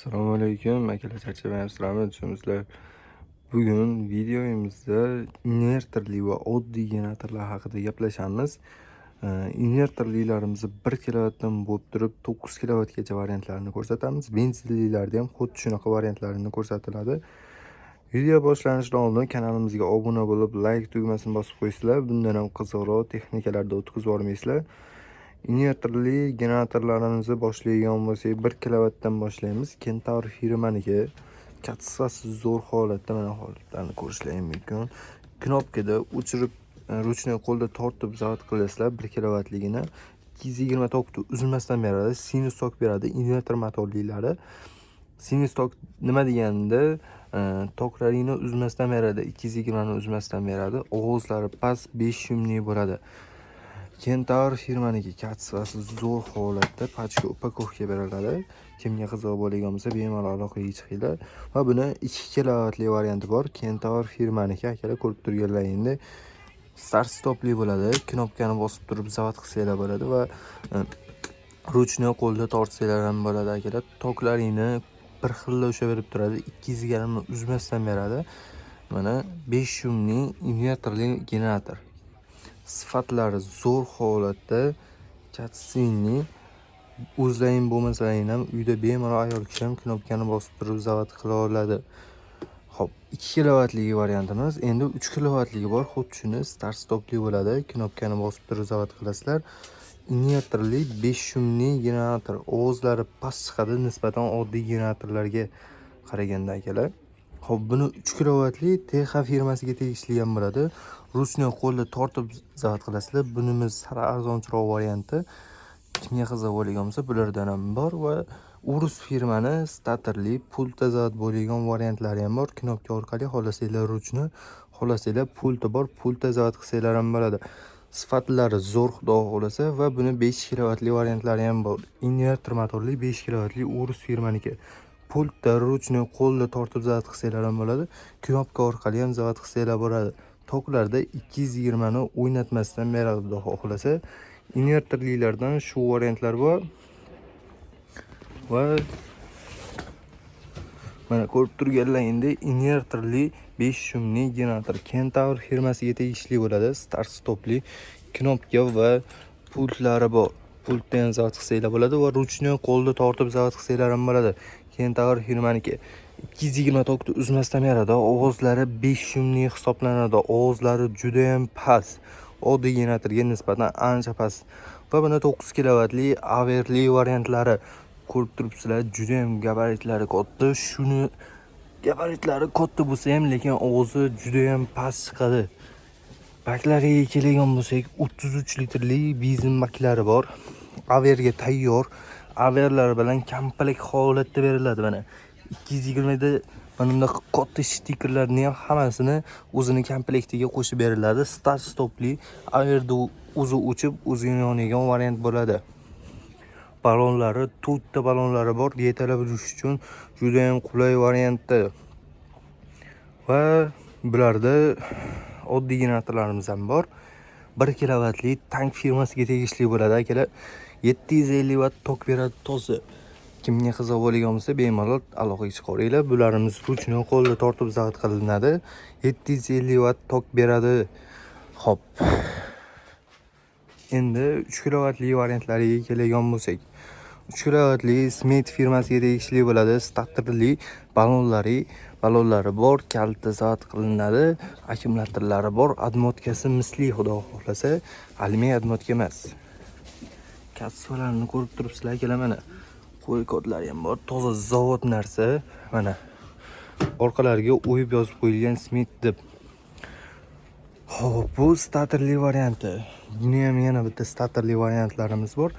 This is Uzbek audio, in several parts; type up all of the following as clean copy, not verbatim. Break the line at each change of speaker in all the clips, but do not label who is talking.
Assalomu alaykum akalar, charchamayapsizlarmi tushimizlar. Bugun videomizda invertorli va oddiy generatorlar haqida gaplashamiz. Invertorlilarimizni 1 kilovatdan bo'lib turib 9 kilovatgacha variantlarini ko'rsatamiz. Benzinlilarda ham xuddi shunaqa variantlarini ko'rsatiladi. Video boshlanishidan oldin kanalimizga obuna bo'lib, like tugmasini bosib qo'ysizlar. Bundan ham qiziqroq texnikalarda o'tkazib yubormaysizlar. Invertorli generatorlarimizni boshlaydigan bo'lsak 1 kilovatdan boshlaymiz. Kentaur firmaniki katsasi zo'r holatda, mana holatlarni ko'rishlaring mumkin. Knopkada o'chirib, ruchniy qo'lda tortib zavod qilasizlar 1 kilovatligini. 220 tokni uzilmasdan beradi, sinus tok beradi invertor motorlilari. Sinus tok nima deganda, toklaringni uzmasdan beradi, 220 ni uzmasdan beradi. Og'izlari past 5 shumli bo'ladi. Kentaur firmaniki katsasi zo'r holatda pachka upakovka beriladi. Kimga qiziq bo'lgan bo'lsa bemalol aloqaga chiqinglar. Va buni 2 kilovatli varianti bor. Kentaur firmaniki akalar, ko'rib turganlaringizda start stopli bo'ladi. Knopkani bosib turib zavod qilsanglar bo'ladi va ruchniy qo'lda tortsanglar ham bo'ladi akalar. Toklaringni bir xilla ushaverib turadi. 220 ni uzmasdan beradi. Mana 5 shumli invertorli generator. Sifatlari zo'r holatda, katsini o'zlaring bo'lmasalaring ham uyda bemalol ayol kishi ham knopkani bosib turib zavod qila oladi. Xo'p, 2 kilovatligi variantimiz. Endi 3 kilovatligi bor. Xuddi shuni start stopli bo'ladi. Knopkani bosib turib zavod qilasizlar. Invertorli 5 shumli generator. Ovozlari past chiqadi nisbatan oddiy generatorlarga qaraganda akalar. Xo'p, buni 3 kilovatli TH firmasiga tegishli ham bo'ladi. Ruchniy qo'lda tortib zavod qilasizlar. Bunimiz sal arzonchiroq varianti. Kimga qiziq bo'lgan bo'lsa bulardan ham bor va Urus firmani statorli pulta zavod bo'lgan variantlari ham bor. Knopka orqali xohlasanglar ruchniy, xohlasanglar pulti bor, pulta zavod qilsanglar ham bo'ladi. Sifatlari zo'r xudo xohlasa va buni 5 kilovatli variantlari ham bor. Invertor motorli 5 kilovatli Urus firmaniki. Pultda ruchniy qo'lda tortib zavod qilsanglar ham bo'ladi. Knopka orqali ham zavod qilsanglar bo'ladi. Toklarda 220 ni o'ynatmasdan beradi xudo xohlasa. Invertorlilardan shu variantlar bor. Va mana ko'rib turganlaringizda invertorli 5 shumli generator Kentaur firmasiga tegishli bo'ladi. Start stopli knopka va pultlari bor. Pultdan zavod qilsanglar bo'ladi va ruchniy qo'lda tortib zavod qilsanglar ham bo'ladi. Kentaur firmaniki 220 tokni uzmasdan beradi. Ovozlari 5 shumli hisoblanadi. Ovozlari juda ham past. Oddiy generatorga nisbatan ancha past. Va buni 9 kilovatli averli variantlari ko'rib turibsizlar. Juda ham gabaritlari katta. Shuni gabaritlari katta bo'lsa ham, lekin ovozi juda ham past chiqadi. Baklariga kelgan bo'lsak, 33 litrli benzin baklari bor. Averga tayyor. Averlar bilan komplekt holatda beriladi mana. 220 da mana bunday katta stikerlarni ham hammasini o'zini komplektiga qo'shib beriladi. Start stopli averda o'zi o'chib, o'zi yonadigan variant bo'ladi. Balonlari, 4 ta balonlari bor. Yetalab yurish uchun juda ham qulay variantda. Va bularda oddiy generatorlarimiz ham bor. 1 kilovatli tank firmasiga tegishli bo'ladi akalar. 750 watt tok beradi toza. Kimga qiziq bo'lgan bo'lsa bemalol aloqaga chiqaveringlar. Bularimiz ruchniy qo'lda tortib zavod qilinadi. 750 watt tok beradi. Xo'p. Endi 3 kilovatli variantlariga kelgan bo'lsak, 3 kilovatli Smith firmasiga tegishli bo'ladi. Statorli balonlari bor, kalta zavod qilinadi. Akkumulyatorlari bor. Admotkasi misli xudo xohlasa, alyumin admotka emas. Kassalarni ko'rib turibsizlar akalar, mana qo'y kodlari ham bor. Toza zavod narsa. Mana orqalariga o'yib yozib qo'yilgan Smith deb. Xo'p, bu statorli varianti. Buni ham yana bitta statorli variantlarimiz bor.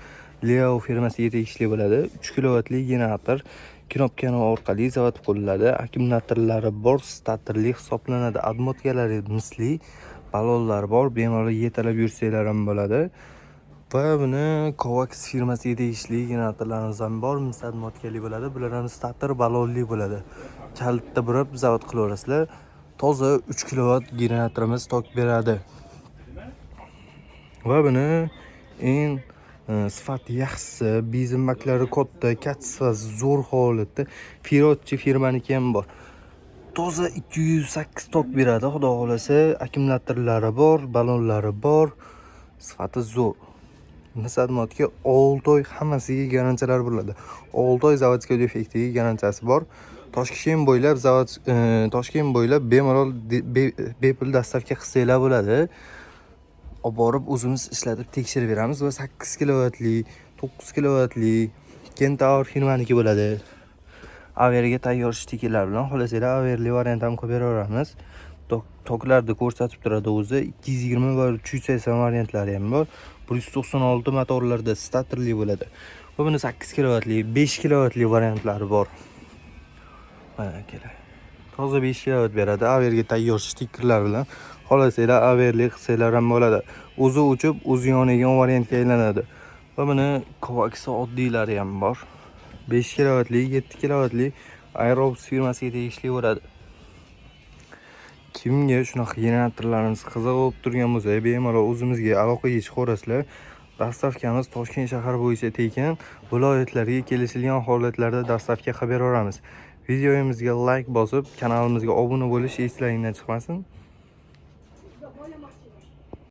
Leo firmasiga tegishli bo'ladi. 3 kilovatli generator knopkani orqali zavod qilinadi. Akkumulyatorlari bor, statorli hisoblanadi. Admotkalari misli, balonlar bor. Bemalol yetalab yursanglar ham bo'ladi. Va buni Kovax firmasiga tegishli generatorlarimiz ham bor. Misli admotkali bo'ladi. Bular ham stator balonli bo'ladi. Kalitda burib zavod qilaverasizlar. Toza 3 kilovat generatorimiz tok beradi. Va buni eng sifati yaxshisi, bezmaklari katta, sifati zo'r holatda. Firotchi firmaniki ham bor. Toza 208 tok beradi, xudo xolasa. Akkumulyatorlari bor, balonlari bor. Sifati zo'r. Nisatmotga 6 oy hammasiga garantiyalar bo'ladi. 6 oy zavodskiy defektiga garantiyasi bor. Toshkent bo'ylab bemalol bepul dastavka qilsanglar bo'ladi. Olib borib o'zimiz ishlatib tekshirib beramiz va 8 kilovatli, 9 kilovatli Kentaur firmaniki bo'ladi. Averga tayyor shtikerlar bilan xohlasanglar averli variant ham qilib beraveramiz. Toklarni ko'rsatib turadi o'zi. 220 va 380 variantlari ham bor. 196 motorlarda statorli bo'ladi. Va buni 8 kilovatli, 5 kilovatli variantlari bor. Mana kerak. Toza 5 kilovat beradi. Averga tayyor shtikerlar bilan xohlasanglar averli qilsanglar ham bo'ladi. O'zi o'chib, o'zi yonadigan variantga aylanadi. Va buni kovaksi oddiylari ham bor. 5 kilovatli, 7 kilovatli Aerobus firmasiga tegishli bo'ladi. Kimga shunaqa generatorlarimiz qiziq bo'lib turgan bo'lsa, bemalol o'zimizga aloqaga chiqaverasizlar. Dastavkamiz Toshkent shahar bo'yicha tekin, viloyatlarga kelishilgan holatlarda dastavka qilib beraveramiz. Videomizga like bosib, kanalimizga obuna bo'lish eslaringizdan chiqmasin.